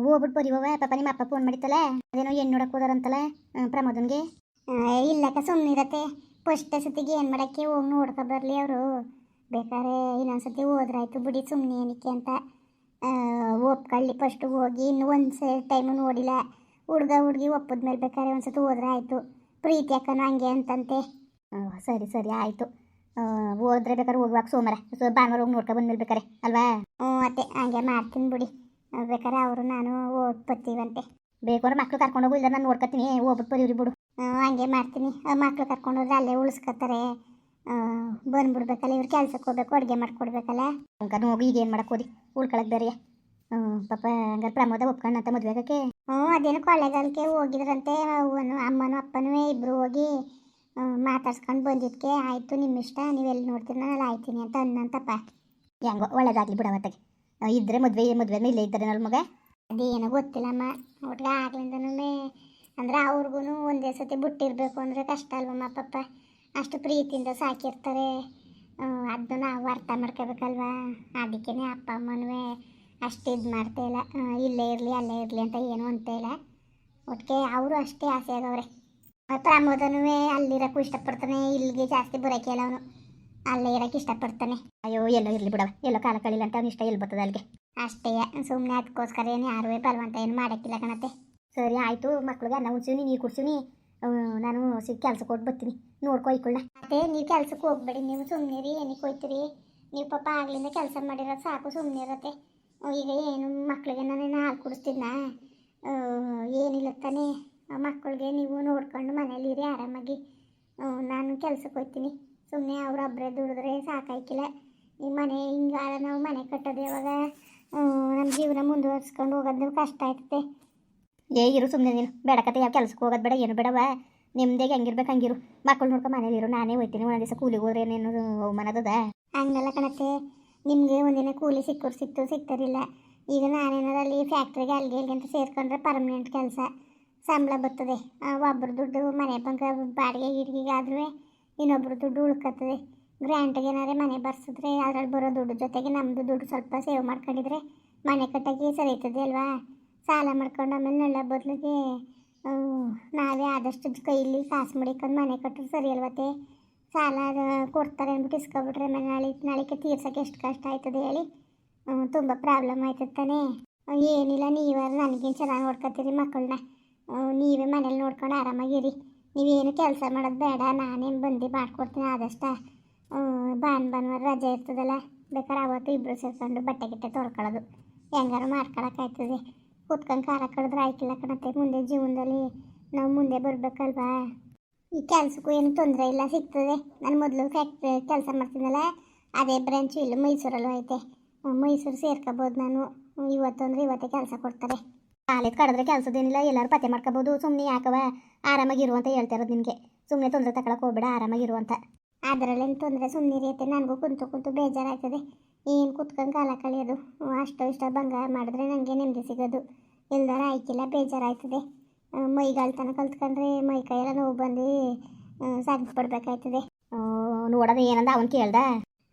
ಹೋಗ್ಬಿಟ್ಟು ಬರೀವವ ಪಾಪ ನಿಮ್ಮ ಅಪ್ಪ ಫೋನ್ ಮಾಡಿತ್ತಲ್ಲ ಅದೇನೋ ಹೆಣ್ಣು ನೋಡಕ್ಕೆ ಹೋದಾರಂತಲ್ಲ ಪ್ರಮೋದನ್ಗೆ. ಇಲ್ಲಕ್ಕ ಸುಮ್ಮನಿರತ್ತೆ ಫಸ್ಟ್ ಸತಿಗೆ ಏನು ಮಾಡೋಕ್ಕೆ ಹೋಗಿ ನೋಡ್ಕೊ ಬರಲಿ ಅವರು. ಬೇಕಾದ್ರೆ ಇನ್ನೊಂದ್ಸತಿ ಹೋದ್ರಾಯ್ತು ಬಿಡಿ ಸುಮ್ಮನೆ ಏನಕ್ಕೆ ಅಂತ ಒಪ್ಕೊಳ್ಳಿ. ಫಸ್ಟ್ ಹೋಗಿ ಇನ್ನು ಒಂದು ಟೈಮು ನೋಡಿಲ್ಲ. ಹುಡುಗಿ ಒಪ್ಪದ್ಮೇಲೆ ಬೇಕಾದ್ರೆ ಒಂದ್ಸತಿ ಹೋದ್ರೆ ಆಯಿತು. ಪ್ರೀತಿ ಅಕ್ಕನೂ ಹಂಗೆ ಅಂತಂತೆ. ಸರಿ ಸರಿ ಆಯಿತು. ಹೋದ್ರೆ ಬೇಕಾದ್ರೆ ಹೋಗುವಾಗ ಸೋಮವಾರ ಭಾನುವಾರ ಹೋಗಿ ನೋಡ್ಕೊ ಬಂದ್ಮೇಲೆ ಬೇಕಾರೆ ಅಲ್ವಾ. ಅತ್ತೆ ಹಂಗೆ ಮಾಡ್ತೀನಿ ಬಿಡಿ. ಬೇಕಾದ್ರೆ ಅವರು ನಾನು ಓದ್ಬತ್ತೀವಂತೆ. ಬೇಕು ಅಂದ್ರೆ ಮಕ್ಳು ಕರ್ಕೊಂಡೋಗು, ಇಲ್ಲ ನಾನು ನೋಡ್ಕೊತೀನಿ ಹೋಗ್ಬಿಟ್ಟು ಬರೀವ್ರಿ ಬಿಡು. ಹಂಗೆ ಮಾಡ್ತೀನಿ. ಮಕ್ಳು ಕರ್ಕೊಂಡೋದ್ರೆ ಅಲ್ಲೇ ಉಳಿಸ್ಕೊತಾರೆ. ಬಂದ್ಬಿಡ್ಬೇಕಲ್ಲ, ಇವ್ರು ಕೆಲ್ಸಕ್ಕೆ ಹೋಗ್ಬೇಕು, ಅಡುಗೆ ಮಾಡ್ಕೊಡ್ಬೇಕಲ್ಲ. ಹಂಗಾರೆ ಹೋಗಿ ಈಗ ಏನು ಮಾಡಕ್ಕೆ ಹೋದಿ ಉಳ್ಕೊಳಕ್ಕೆ ಬೇರೆ. ಪಾಪ ಹಂಗಾರೆ ಪ್ರಮೋದ ಒಪ್ಕೊಂಡಂತ ಮದುವೆ ಆಗೋಕ್ಕೆ. ಅದೇನು ಕೊಳ್ಳೆಗಾಲಕ್ಕೆ ಹೋಗಿದ್ರಂತೆ ಅವನು ಅಮ್ಮನೂ ಅಪ್ಪನೂ ಇಬ್ಬರು ಹೋಗಿ ಮಾತಾಡ್ಸ್ಕೊಂಡು ಬಂದಿದ್ದಕ್ಕೆ ಆಯಿತು ನಿಮ್ಮ ಇಷ್ಟ, ನೀವೆಲ್ಲಿ ನೋಡ್ತೀರಿ ನಾನು ಅಲ್ಲಿ ಆಯ್ತೀನಿ ಅಂತ ಅನ್ನಂತಪ್ಪ. ಹೆಂಗೋ ಒಳ್ಳೇದಾಗಲಿ ಬಿಡವತ್ತಾಗೆ. ಇದ್ದರೆ ಮದುವೆ ಇಲ್ಲೇ ಇದ್ದಾರೆ ನನ್ನ ಮಗ. ಅದೇನೋ ಗೊತ್ತಿಲ್ಲಮ್ಮ. ಒಟ್ಟಿಗೆ ಆಗ್ಲಿಂದನೂ ಅಂದರೆ ಅವ್ರಿಗೂ ಒಂದೇ ಸತಿ ಬಿಟ್ಟಿರ್ಬೇಕು ಅಂದರೆ ಕಷ್ಟ ಅಲ್ವಮ್ಮ ಪಾಪ. ಅಷ್ಟು ಪ್ರೀತಿಯಿಂದ ಸಾಕಿರ್ತಾರೆ. ಅದನ್ನ ನಾವು ಅರ್ಥ ಮಾಡ್ಕೋಬೇಕಲ್ವಾ. ಅದಕ್ಕೇ ಅಪ್ಪ ಅಮ್ಮನೂ ಅಷ್ಟು ಇದು ಮಾಡ್ತಾ ಇಲ್ಲ. ಇಲ್ಲೇ ಇರಲಿ ಅಲ್ಲೇ ಇರಲಿ ಅಂತ ಏನೂ ಅಂತ ಇಲ್ಲ. ಒಟ್ಟಿಗೆ ಅವರು ಅಷ್ಟೇ ಆಸೆ ಆಗವ್ರೆ. ಪ್ರಮೋದನೂ ಅಲ್ಲಿರೋಕ್ಕೂ ಇಷ್ಟಪಡ್ತಾನೆ, ಇಲ್ಲಿಗೆ ಜಾಸ್ತಿ ಬರೋಕೆ ಇಲ್ಲ. ಅವನು ಅಲ್ಲೇ ಇರೋಕ್ಕೆ ಇಷ್ಟಪಡ್ತಾನೆ. ಅಯ್ಯೋ ಎಲ್ಲೋ ಇರಲಿ ಬಿಡವ, ಎಲ್ಲೋ ಕಾಲ ಕಳಿಲ್ಲ ಅಂತ ಅವ್ನು ಇಷ್ಟ ಎಲ್ಲಿ ಬರ್ತದೆ ಅಲ್ಲಿಗೆ ಅಷ್ಟೇ. ಸುಮ್ಮನೆ ಅದಕ್ಕೋಸ್ಕರ ಏನು ಯಾರೂ ಬಲವಂತ ಏನು ಮಾಡೋಕ್ಕಿಲ್ಲ ಕಣತ್ತೆ. ಸರಿ ಆಯಿತು. ಮಕ್ಳಿಗೆ ಅನ್ನ ಉಣ್ಸಿವ್ನಿ, ನೀರು ಕುಡ್ಸಿವ್ನಿ. ನಾನು ಕೆಲ್ಸಕ್ಕೆ ಹೋಗಿ ಬರ್ತೀನಿ, ನೋಡ್ಕೊ ಇಕೊಳ್ಳ. ಮತ್ತೆ ನೀವು ಕೆಲ್ಸಕ್ಕೆ ಹೋಗ್ಬೇಡಿ, ನೀವು ಸುಮ್ಮನಿರಿ. ಏನಕ್ಕೆ ಹೋಯ್ತೀರಿ ನೀವು? ಪಾಪ ಆಗ್ಲಿಂದ ಕೆಲಸ ಮಾಡಿರೋದು ಸಾಕು, ಸುಮ್ಮನೆ ಇರತ್ತೆ. ಈಗ ಏನು ಮಕ್ಳಿಗೆ ನಾನು ಹಾಲು ಕುಡಿಸ್ತಿದ್ನ ಏನಿಲ್ಲ ತಾನೇ. ಮಕ್ಕಳಿಗೆ ನೀವು ನೋಡ್ಕೊಂಡು ಮನೇಲಿರಿ ಆರಾಮಾಗಿ. ನಾನು ಕೆಲ್ಸಕ್ಕೆ ಹೋಗ್ತೀನಿ. ಸುಮ್ಮನೆ ಅವರೊಬ್ಬರೇ ದುಡಿದ್ರೆ ಸಾಕಾಯ್ಕಿಲ್ಲ. ಈ ಮನೆ ಹಿಂಗಾರ ನಾವು ಮನೆ ಕಟ್ಟೋದು ಯಾವಾಗ? ನಮ್ಮ ಜೀವನ ಮುಂದುವರ್ಸ್ಕೊಂಡು ಹೋಗೋದು ಕಷ್ಟ ಆಯ್ತದೆ. ಇರು ಸುಮ್ಮನೆ ನೀನು. ಬೇಡಕತ್ತೆ ಯಾವ ಕೆಲ್ಸಕ್ಕೆ ಹೋಗೋದು ಬೇಡ, ಏನು ಬೇಡವ. ನಿಮ್ದೇಗೆ ಹಂಗಿರ್ಬೇಕು ಹಂಗಿರು. ಮಕ್ಕಳು ನೋಡ್ಕೊಂಡು ಮನೇಲಿರು. ನಾನೇ ಹೋಗ್ತೀನಿ. ಒಂದ್ ದಿವಸ ಕೂಲಿಗೆ ಹೋದ್ರೆ ಏನೇನು ಅವಮಾನದ ಹಂಗೆಲ್ಲ ಕಣತ್ತೆ. ನಿಮಗೆ ಒಂದಿನ ಕೂಲಿ ಸಿಗ್ತಾರಿಲ್ಲ. ಈಗ ನಾನೇನಾರು ಅಲ್ಲಿ ಫ್ಯಾಕ್ಟ್ರಿಗೆ ಅಲ್ಲಿಗೆ ಅಂತ ಸೇರ್ಕೊಂಡ್ರೆ ಪರ್ಮನೆಂಟ್ ಕೆಲಸ, ಸಂಬಳ ಬರ್ತದೆ. ಒಬ್ಬರು ದುಡ್ಡು ಮನೆ ಬಂಕ ಬಾಡಿಗೆ ಗಿಡಿಗೆಗಾದ್ರೂ ಇನ್ನೊಬ್ರು ದುಡ್ಡು ಉಳ್ಕತ್ತದೆ. ಗ್ರ್ಯಾಂಟಿಗೆ ಏನಾದ್ರೆ ಮನೆ ಬರ್ಸಿದ್ರೆ ಅದ್ರಲ್ಲಿ ಬರೋ ದುಡ್ಡು ಜೊತೆಗೆ ನಮ್ಮದು ದುಡ್ಡು ಸ್ವಲ್ಪ ಸೇವ್ ಮಾಡ್ಕೊಂಡಿದ್ರೆ ಮನೆ ಕಟ್ಟೋಕ್ಕೆ ಸರಿ ಆಯ್ತದೆ ಅಲ್ವಾ. ಸಾಲ ಮಾಡ್ಕೊಂಡು ಆಮೇಲೆ ನೆಳ್ಳ ಬದಲಿಗೆ ನಾವೇ ಆದಷ್ಟು ಕೈಲಿ ಕಾಸು ಮಡಿಕೊಂಡು ಮನೆ ಕಟ್ಟರು ಸರಿ ಅಲ್ವತ್ತೆ. ಸಾಲ ಕೊಡ್ತಾರೆ ಅಂದ್ಬಿಟ್ಟು ಇಸ್ಕೊಬಿಟ್ರೆ ನಾಳೆಗೆ ತೀರ್ಸೋಕ್ಕೆ ಎಷ್ಟು ಕಷ್ಟ ಆಯ್ತದೆ ಹೇಳಿ. ತುಂಬ ಪ್ರಾಬ್ಲಮ್ ಆಯ್ತದೆ ತಾನೇ. ಏನಿಲ್ಲ, ನೀವಾರು ನನಗೇನು ಚೆನ್ನಾಗಿ ನೋಡ್ಕೊತೀರಿ ಮಕ್ಕಳನ್ನ. ನೀವೇ ಮನೇಲಿ ನೋಡ್ಕೊಂಡು ಆರಾಮಾಗಿರಿ. ನೀವೇನು ಕೆಲಸ ಮಾಡೋದು ಬೇಡ, ನಾನೇನು ಬಂದು ಮಾಡ್ಕೊಡ್ತೀನಿ ಆದಷ್ಟು. ಭಾನುವಾರ ರಜೆ ಇರ್ತದಲ್ಲ, ಬೇಕಾದ್ರೆ ಅವತ್ತು ಇಬ್ಬರು ಸೇರ್ಕೊಂಡು ಬಟ್ಟೆ ಗಿಟ್ಟೆ ತೊಳ್ಕೊಳ್ಳೋದು ಹೆಂಗಾರು ಮಾಡ್ಕೊಳಕ್ಕಾಯ್ತದೆ. ಕುತ್ಕೊಂಡು ಖಾರ ಕಡಿದ್ರೆ ಆಯ್ತಿಲ್ಲ ಕಣತ್ತೆ. ಮುಂದೆ ಜೀವನದಲ್ಲಿ ನಾವು ಮುಂದೆ ಬರಬೇಕಲ್ವಾ. ಈ ಕೆಲಸಕ್ಕೂ ಏನು ತೊಂದರೆ ಇಲ್ಲ, ಸಿಗ್ತದೆ. ನಾನು ಮೊದಲು ಫ್ಯಾಕ್ಟ್ರಿ ಕೆಲಸ ಮಾಡ್ತೀನಲ್ಲ, ಅದೇ ಬ್ರಾಂಚು ಇಲ್ಲೂ ಮೈಸೂರಲ್ಲೂ ಐತೆ. ಮೈಸೂರು ಸೇರ್ಕೋಬೋದು ನಾನು. ಇವತ್ತು ಅಂದರೆ ಇವತ್ತೇ ಕೆಲಸ ಕೊಡ್ತಾರೆ. ಕಾಲೇಜ್ ಕಡಿದ್ರೆ ಕೆಲಸದೇನಿಲ್ಲ, ಎಲ್ಲರೂ ಪತ್ತೆ ಮಾಡ್ಕೋಬೋದು. ಸುಮ್ಮನೆ ಯಾಕವ ಆರಾಮಾಗಿರು ಅಂತ ಹೇಳ್ತಾ ಇರೋದು ನಿನಗೆ. ಸುಮ್ಮನೆ ತೊಂದರೆ ತಗೊಳಕ್ಕೆ ಹೋಗ್ಬೇಡ, ಆರಾಮಾಗಿರು ಅಂತ. ಅದರಲ್ಲೇನು ತೊಂದರೆ, ಸುಮ್ಮನೆ ಇರುತ್ತೆ. ನನಗೂ ಕುಂತು ಬೇಜಾರಾಗ್ತದೆ. ಏನು ಕುತ್ಕೊಂಡು ಕಾಲ ಕಳೆಯೋದು. ಅಷ್ಟೋ ಇಷ್ಟ ಭಂಗ ಮಾಡಿದ್ರೆ ನನಗೆ ನೆಮ್ಮದಿ ಸಿಗೋದು. ಇಲ್ದಾರ ಆಯ್ಕಿಲ್ಲ, ಬೇಜಾರಾಯ್ತದೆ. ಮೈಗಾಳ್ತನ ಕಲ್ತ್ಕೊಂಡ್ರೆ ಮೈ ಕೈಯೆಲ್ಲ ನೋವು ಬಂದು ಸಾಗಿಸ್ಬಿಡ್ಬೇಕಾಯ್ತದೆ. ನೋಡೋದು ಏನಂದ ಅವನು ಕೇಳ್ದ.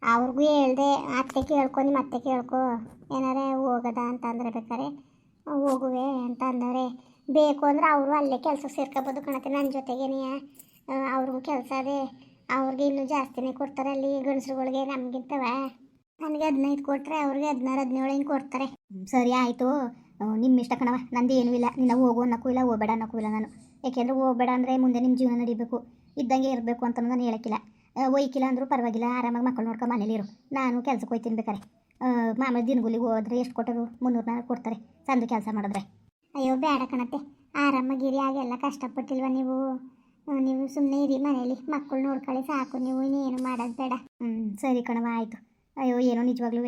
ಅವ್ರಿಗೂ ಹೇಳ್ದೆ, ಅತ್ತೆ ಕೇಳ್ಕೊ, ನಿಮ್ಮ ಅತ್ತೆ ಕೇಳ್ಕೊ, ಏನಾರೇ ಹೋಗೋದ ಅಂತ ಅಂದ್ರೆ ಬೇಕಾರೆ ಹೋಗುವೆ ಅಂತ ಅಂದವ್ರೆ. ಬೇಕು ಅಂದ್ರೆ ಅವರು ಅಲ್ಲೇ ಕೆಲಸ ಸೇರ್ಕೋಬೋದು ಕಣತ್ತೆ ನನ್ನ ಜೊತೆಗೇನೆ. ಅವ್ರಿಗೂ ಕೆಲಸ ಅದೇ, ಅವ್ರಿಗೆ ಇನ್ನೂ ಜಾಸ್ತಿನೇ ಕೊಡ್ತಾರೆ ಅಲ್ಲಿ ಗಂಡಸ್ರುಗಳಿಗೆ ನಮಗಿಂತವ. ನನಗೆ 15 ಕೊಟ್ಟರೆ ಅವ್ರಿಗೆ 16-17 ಹಿಂಗೆ ಕೊಡ್ತಾರೆ. ಸರಿ ಆಯಿತು, ನಿಮ್ಮ ಇಷ್ಟ ಕಣವ, ನಂದು ಏನೂ ಇಲ್ಲ. ನಿನ್ನ ಹೋಗು ಅನ್ನೋಕ್ಕೂ ಇಲ್ಲ, ಹೋಗಬೇಡ ಅನ್ನೋಕ್ಕೂ ಇಲ್ಲ ನಾನು. ಯಾಕೆಂದರೆ ಹೋಗಬೇಡ ಅಂದರೆ ಮುಂದೆ ನಿಮ್ಮ ಜೀವನ ನಡಿಬೇಕು, ಇದ್ದಂಗೆ ಇರಬೇಕು ಅಂತ ನಾನು ಹೇಳೋಕ್ಕಿಲ್ಲ. ಒಯ್ಕಿಲ್ಲ ಅಂದರೂ ಪರವಾಗಿಲ್ಲ, ಆರಾಮಾಗಿ ಮಕ್ಕಳು ನೋಡ್ಕೊಂಡು ಮನೇಲಿರು. ನಾನು ಕೆಲ್ಸಕ್ಕೆ ಹೋಗ್ತೀನಿ ಬೇಕಾರೆ. ಮಾಮೂಲಿ ದಿನಗೂಲಿಗೆ ಹೋದ್ರೆ ಎಷ್ಟು ಕೊಟ್ಟರು? 300 ಕೊಡ್ತಾರೆ ಸಂದು ಕೆಲಸ ಮಾಡಿದ್ರೆ. ಅಯ್ಯೋ ಬೇಡ ಕಣತ್ತೆ, ಆರಾಮಾಗಿರಿ. ಆಗೆಲ್ಲ ಕಷ್ಟಪಟ್ಟಿಲ್ವ ನೀವು? ನೀವು ಸುಮ್ಮನೆ ಇರಿ ಮನೇಲಿ, ಮಕ್ಕಳು ನೋಡ್ಕೊಳ್ಳಿ ಸಾಕು. ನೀವು ಇನ್ನೇನು ಮಾಡೋದು ಬೇಡ. ಸರಿ ಕಣವ ಆಯಿತು. ಅಯ್ಯೋ ಏನೋ ನಿಜವಾಗ್ಲೂ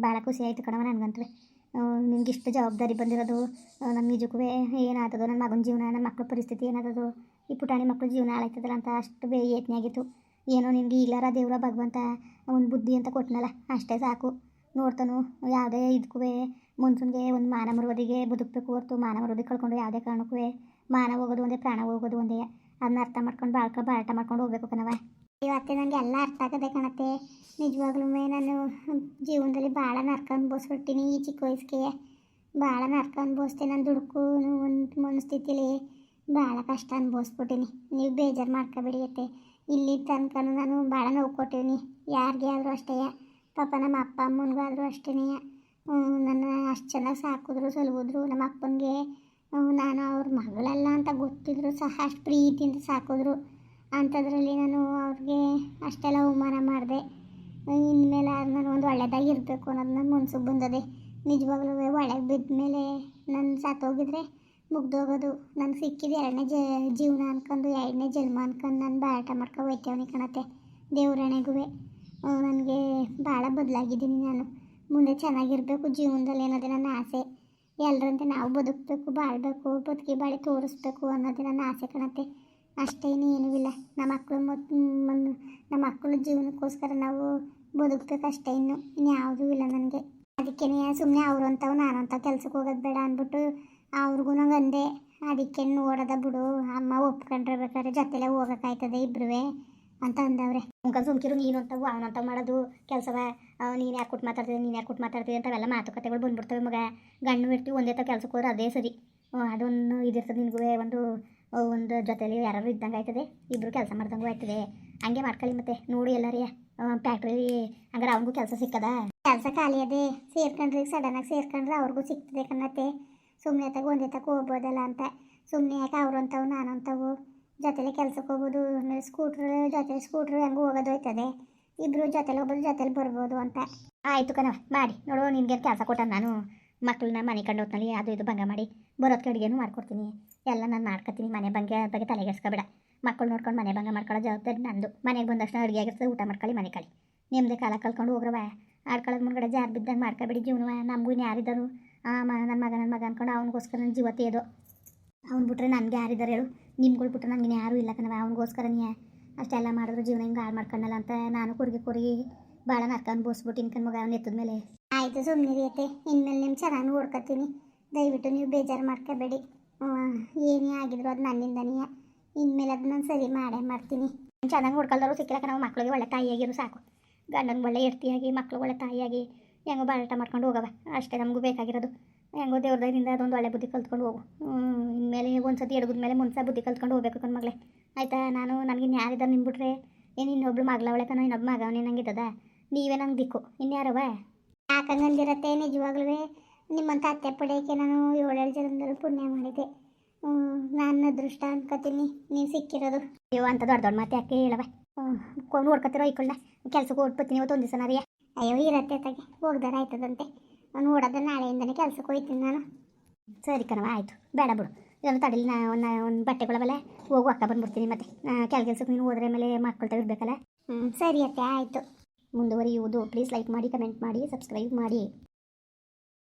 ಭಾಳ ಖುಷಿ ಆಯಿತು ಕಣವ ನನಗಂತೂ. ನಿಮ್ಗೆ ಇಷ್ಟು ಜವಾಬ್ದಾರಿ ಬಂದಿರೋದು ನಮ್ಮ ನಿಜಕ್ಕೂ ಏನಾಗ್ತದೋ. ನನ್ನ ಮಗನ ಜೀವನ, ನನ್ನ ಮಕ್ಕಳ ಪರಿಸ್ಥಿತಿ ಏನಾಗೋದು, ಈ ಪುಟಾಣಿ ಮಕ್ಕಳ ಜೀವನ ಹಾಳಾಯ್ತದಲ್ಲ ಅಂತ ಅಷ್ಟು ಯೋಚನೆ ಆಗಿತ್ತು. ಏನೋ ನಿನಗೆ ಈಗಲಾರ ದೇವರ ಭಗವಂತ ಒಂದು ಬುದ್ಧಿ ಅಂತ ಕೊಟ್ಟನಲ್ಲ, ಅಷ್ಟೇ ಸಾಕು. ನೋಡ್ತಾನು ಯಾವುದೇ ಇದಕ್ಕೂ ಮನ್ಸನ್ಗೆ ಒಂದು ಮಾನ ಮರ್ಯಾದೆಗೆ ಬದುಕಬೇಕು ಹೊರತು ಮಾನ ಮರ್ಯಾದೆ ಕಳ್ಕೊಂಡು ಯಾವುದೇ ಕಾರಣಕ್ಕೂ ಮಾನ ಹೋಗೋದು ಒಂದೇ, ಪ್ರಾಣ ಹೋಗೋದು ಒಂದೇ. ಅದನ್ನ ಅರ್ಥ ಮಾಡ್ಕೊಂಡು ಬಾಳ್ಟ ಮಾಡ್ಕೊಂಡು ಹೋಗ್ಬೇಕು ಕಣವ. ಇವತ್ತೇ ನನಗೆ ಎಲ್ಲ ಅರ್ಥ ಆಗದೆ ಕಣತ್ತೆ. ನಿಜವಾಗ್ಲೂ ನಾನು ಜೀವನದಲ್ಲಿ ಭಾಳ ನರ್ಕ ಅನ್ಭವಿಸ್ಬಿಡ್ತೀನಿ ಈ ಚಿಕ್ಕ ವಯಸ್ಸಿಗೆ. ಭಾಳ ನರ್ಕ ಅನ್ಭವಿಸ್ತೆ ನಾನು ದುಡ್ಕು ಒಂದು ಮನಸ್ಥಿತಿಲಿ ಭಾಳ ಕಷ್ಟ ಅನ್ಭವಿಸ್ಬಿಟ್ಟಿನಿ. ನೀವು ಬೇಜಾರು ಮಾಡ್ಕೋಬೇಡಿ ಅತ್ತೆ. ಇಲ್ಲಿ ತನಕ ನಾನು ಭಾಳ ನೋವು ಕೊಟ್ಟಿನಿ. ಯಾರಿಗೆ ಆದರೂ ಅಷ್ಟೇ, ಪಾಪ ನಮ್ಮ ಅಪ್ಪ ಅಮ್ಮನಿಗಾದರೂ ಅಷ್ಟೇ. ನನ್ನ ಅಷ್ಟು ಚೆನ್ನಾಗಿ ಸಾಕಿದ್ರು ಸಲುಗಿದ್ರು. ನಮ್ಮ ಅಪ್ಪನಿಗೆ ನಾನು ಅವ್ರ ಮಗಳಲ್ಲ ಅಂತ ಗೊತ್ತಿದ್ರು ಸಹ ಅಷ್ಟು ಪ್ರೀತಿಯಿಂದ ಸಾಕಿದ್ರು. ಅಂಥದ್ರಲ್ಲಿ ನಾನು ಅವ್ರಿಗೆ ಅಷ್ಟೆಲ್ಲ ಅವಮಾನ ಮಾಡಿದೆ. ಇನ್ಮೇಲೆ ನಾನು ಒಂದು ಒಳ್ಳೆದಾಗಿ ಇರಬೇಕು ಅನ್ನೋದು ನನ್ನ ಮನ್ಸಿಗೆ ಬಂದದೆ. ನಿಜವಾಗ್ಲೂ ಒಳಗೆ ಬಿದ್ದ ಮೇಲೆ ನನ್ನ ಸತ್ತೋಗಿದ್ರೆ ಮುಗ್ದೋಗೋದು. ನಾನು ಸಿಕ್ಕಿದ ಎರಡನೇ ಜೀವನ ಅನ್ಕೊಂಡು, ಎರಡನೇ ಜನ್ಮ ಅನ್ಕೊಂಡು ನಾನು ಬಾಟ ಮಾಡ್ಕೊಂಡು ಹೋಯ್ತೇವನಿ ಕಣತ್ತೆ. ದೇವ್ರಣೆಗೂ ನನಗೆ ಭಾಳ ಬದಲಾಗಿದ್ದೀನಿ. ನಾನು ಮುಂದೆ ಚೆನ್ನಾಗಿರಬೇಕು ಜೀವನದಲ್ಲಿ ಅನ್ನೋದೇ ನನ್ನ ಆಸೆ. ಎಲ್ಲರಂತೆ ನಾವು ಬದುಕಬೇಕು, ಬಾಳಬೇಕು, ಬದುಕಿ ಬಾಳಿ ತೋರಿಸ್ಬೇಕು ಅನ್ನೋದೇ ನನ್ನ ಆಸೆ ಕಣತ್ತೆ. ಅಷ್ಟೇ, ಇನ್ನೇನೂ ಇಲ್ಲ. ನಮ್ಮ ಮಕ್ಕಳು ನಮ್ಮ ಮಕ್ಕಳ ಜೀವನಕ್ಕೋಸ್ಕರ ನಾವು ಬದುಕಬೇಕಷ್ಟೇ. ಇನ್ಯಾವುದೂ ಇಲ್ಲ ನನಗೆ. ಅದಕ್ಕೆ ಸುಮ್ಮನೆ ಅವರು ಅಂತಾವು ನಾನು ಅಂತಾವು ಕೆಲ್ಸಕ್ಕೆ ಹೋಗೋದು ಬೇಡ ಅಂದ್ಬಿಟ್ಟು ಅವ್ರಿಗೂ ನಂಗೆ ಅಂದೆ. ಅದಕ್ಕೆ ನೋಡೋದ ಬಿಡು, ಅಮ್ಮ ಒಪ್ಕೊಂಡ್ರೆ ಬೇಕಾದ್ರೆ ಜೊತೆಲೇ ಹೋಗೋಕ್ಕಾಯ್ತದೆ ಇಬ್ರುವೆ ಅಂತ ಅಂದವ್ರೆ. ಮುಖ ಸುಮ್ಕಿರು, ನೀನು ಅಂತಾವು ಅವನಂತ ಮಾಡೋದು ಕೆಲಸವ. ನೀನು ಯಾರು ಕೊಟ್ಟು ಮಾತಾಡ್ತಿದ್ದೆ, ನೀನು ಯಾರು ಕೊಟ್ಟು ಮಾತಾಡ್ತಿದ್ದೆ ಅಂತಾವೆಲ್ಲ ಮಾತುಕತೆಗಳು ಬಂದ್ಬಿಡ್ತವೆ. ಮಗ ಗಂಡು ಇರ್ತೀವಿ ಒಂದೇ ತ ಕೆಲ್ಸಕ್ಕೆ ಹೋದ್ರೆ ಅದೇ ಸರಿ. ಅದೊಂದು ಇದಿರ್ತದೆ ನಿನಗೂ. ಒಂದು ಜೊತೆಲಿ ಯಾರು ಇದ್ದಂಗೆ ಆಯ್ತದೆ, ಇಬ್ಬರು ಕೆಲಸ ಮಾಡ್ದಂಗೂ ಆಯ್ತದೆ. ಹಂಗೆ ಮಾಡ್ಕೊಳ್ಳಿ ಮತ್ತೆ. ನೋಡಿ ಎಲ್ಲಾರಿಯ ಫ್ಯಾಕ್ಟ್ರಿ ಹಂಗಾರೆ ಅವ್ನಿಗೂ ಕೆಲಸ ಸಿಕ್ಕದ. ಕೆಲಸ ಖಾಲಿ ಅದೇ, ಸೇರ್ಕೊಂಡ್ರೆ ಸಡನ್ನಾಗಿ ಸೇರ್ಕೊಂಡ್ರೆ ಅವ್ರಿಗೂ ಸಿಗ್ತದೆ ಕನ್ನತ್ತೆ. ಸುಮ್ಮನೆ ತಗೋ ಒಂದೇ ತಗೋ ಹೋಗ್ಬೋದಲ್ಲ ಅಂತ. ಸುಮ್ಮನೆ ಯಾಕೆ ಅವರು ಅಂತಾವು ನಾನು ಅಂತಾವು ಜೊತೆಲೆ ಕೆಲ್ಸಕ್ಕೆ ಹೋಗ್ಬೋದು. ಆಮೇಲೆ ಸ್ಕೂಟ್ರು ಹೆಂಗೂ ಹೋಗೋದು ಹೋಯ್ತದೆ. ಇಬ್ಬರು ಜೊತೆಲಿ ಹೋಗ್ಬೋದು, ಜೊತೆಲಿ ಬರ್ಬೋದು ಅಂತ. ಆಯಿತು ಕಣವ, ಮಾಡಿ ನೋಡು. ನಿನ್ಗೆ ಕೆಲಸ ಕೊಟ್ಟ ನಾನು ಮಕ್ಕಳನ್ನ ಮನೆ ಕಂಡು ಹೊತ್ನಲ್ಲಿ ಅದು ಇದು ಭಂಗ ಮಾಡಿ ಬರೋದಕ್ಕೆ ಅಡುಗೆನೂ ಮಾಡ್ಕೊಡ್ತೀನಿ. ಎಲ್ಲ ನಾನು ಮಾಡ್ಕೊತೀನಿ. ಮನೆ ಬಗ್ಗೆ ತಲೆಗೆಡ್ಸ್ಕೊಬೇಡ. ಮಕ್ಕಳು ನೋಡ್ಕೊಂಡು ಮನೆ ಭಂಗ ಮಾಡ್ಕೊಳ್ಳೋ ಜವಾಬ್ದಾರಿ ನಂದು. ಮನೆಗೆ ಬಂದಷ್ಟು ಅಡುಗೆ ಆಗಿರ್ತದೆ, ಊಟ ಮಾಡ್ಕೊಳ್ಳಿ, ಮನೆ ಕಳಿ. ನಿಮ್ಮದೇ ಕಾಲ ಕಲ್ಕೊಂಡು ಹೋಗ್ರವ. ಆಡ್ಕೊಳ್ಳೋದು ಮುಂದ್ಗಡೆ ಜಾರು ಬಿದ್ದಂಗೆ ಮಾಡ್ಕೊಬೇಡಿ ಜೀವನವ. ನಮಗೂ ಇನ್ನು ಯಾರಿದ್ದರು? ನನ್ನ ಮಗ ಅಂದ್ಕೊಂಡು ಅವನಿಗೋಸ್ಕರ ನನ್ನ ಜೀವ ತೇದು. ಅವ್ನು ಬಿಟ್ರೆ ನನಗೆ ಯಾರಿದ್ದಾರೆ ಹೇಳು? ನಿಮ್ಗಳು ಬಿಟ್ರೆ ನನಗೆ ಯಾರೂ ಇಲ್ಲ ಕಣವ. ಅವನಿಗೋಸ್ಕರ ನೀ ಅಷ್ಟೆಲ್ಲ ಮಾಡಿದ್ರು ಜೀವನ ಹಿಂಗೆ ಹಾಳು ಮಾಡ್ಕೊಂಡಲ್ಲ ಅಂತ ನಾನು ಕುರುಗಿ ಭಾಳ ನರ್ಕ ಅನ್ಬೋಸ್ಬಿಟ್ಟಿನಿ ಕಣ್ ಮಗ ಅವ್ನು ಎತ್ತದ ಮೇಲೆ. ಆಯಿತು ಸುಮ್ಮನಿರಿ ಅತ್ತೆ. ಇನ್ಮೇಲೆ ನಿಮ್ಮ ಚೆನ್ನಾಗಿ ನೋಡ್ಕೊತೀನಿ. ದಯವಿಟ್ಟು ನೀವು ಬೇಜಾರು ಮಾಡ್ಕೋಬೇಡಿ. ಏನೇ ಆಗಿದ್ರು ಅದು ನನ್ನಿಂದನೇ. ಇನ್ಮೇಲೆ ಅದು ನಾನು ಸರಿ ಮಾಡೇ ಮಾಡ್ತೀನಿ. ಚೆನ್ನಾಗಿ ನೋಡ್ಕೊಳ್ದವರು ಸಿಕ್ಕಿಲ್ಲ ನಾವು ಮಕ್ಕಳಿಗೆ ಒಳ್ಳೆ ತಾಯಿಯಾಗಿರು ಸಾಕು. ಗಂಡನ ಒಳ್ಳೆ ಎಡ್ತಿಯಾಗಿ, ಮಕ್ಕಳು ಒಳ್ಳೆ ತಾಯಿಯಾಗಿ ಹೆಂಗೋ ಬಾಳಾಟ ಮಾಡ್ಕೊಂಡು ಹೋಗವ. ಅಷ್ಟೇ ನಮಗೂ ಬೇಕಾಗಿರೋದು. ಹೆಂಗೋ ದೇವ್ರದಿಂದ ಅದೊಂದು ಒಳ್ಳೆ ಬುದ್ಧಿ ಕಲ್ತ್ಕೊಂಡು ಹೋಗು. ಇನ್ಮೇಲೆ ಒಂದು ಸತಿ ಎಡಗದ ಮೇಲೆ ಮುಂಚೆ ಬುದ್ಧಿ ಕಲ್ತ್ಕೊಂಡು ಹೋಗ್ಬೇಕು ಕಣ್ ಮಗಳೇ. ಆಯಿತಾ? ನನಗೆ ಇನ್ಯಾರಿದ್ದಾರೆ ನಿಂಬಿಟ್ರೆ? ಏನು ಇನ್ನೊಬ್ಳು ಮಗಳ ಅವಳೆ ಕಣೋ, ಇನ್ನೊಬ್ಬ ಮಗ ಅವನೇ ನಂಗಿದ್ದದ. ನೀವೇ ನಂಗೆ ದಿಕ್ಕು, ಇನ್ಯಾರವ? ಯಾಕಂಗಂದಿರತ್ತೆ ನಿಜವಾಗ್ಲೂ ನಿಮ್ಮಂಥ ಅತ್ತೆ ಪಡೆಯೋಕ್ಕೆ ನಾನು 7 ಜನದಲ್ಲಿ ಪುಣ್ಯ ಮಾಡಿದೆ. ನಾನು ಅದೃಷ್ಟ ಅನ್ಕೋತೀನಿ ನೀವು ಸಿಕ್ಕಿರೋದು. ಅಯ್ಯೋ ಅಂತ ದೊಡ್ಡ ಮಾತು ಯಾಕೆ ಹೇಳವ? ನೋಡ್ಕೊತಿರೋ ಐಕೊಳ್ಳ ಕೆಲ್ಸಕ್ಕೆ ಓಡ್ಬತ್ತೀನಿ ಇವತ್ತು ಒಂದು ದಿವಸ ನಾರಿಯ. ಅಯ್ಯೋ ಇರತ್ತೆ ತಾಗೆ ಹೋಗ್ದಾರ ಆಯ್ತದಂತೆ. ನೋಡೋದ ನಾಳೆಯಿಂದನೇ ಕೆಲ್ಸಕ್ಕೆ ಹೋಯ್ತೀನಿ ನಾನು. ಸರಿ ಕಣವ, ಆಯಿತು. ಬೇಡ ಬಿಡು, ಇದನ್ನು ತಡೀಲಿ. ಒಂದು ಬಟ್ಟೆಗಳವೆಲ್ಲ ಹೋಗು ಅಕ್ಕ ಬಂದ್ಬಿಡ್ತೀನಿ. ಮತ್ತೆ ಕೆಲ್ಸಕ್ಕೆ ನೀನು ಹೋದ್ರೆ ಮೇಲೆ ಮಕ್ಕಳು ತೆಗಿರ್ಬೇಕಲ್ಲ. ಸರಿ ಅತ್ತೆ, ಆಯಿತು. ಮುಂದುವರಿಯುವುದು. ಪ್ಲೀಸ್ ಲೈಕ್ ಮಾಡಿ, ಕಮೆಂಟ್ ಮಾಡಿ, ಸಬ್ಸ್ಕ್ರೈಬ್ ಮಾಡಿ.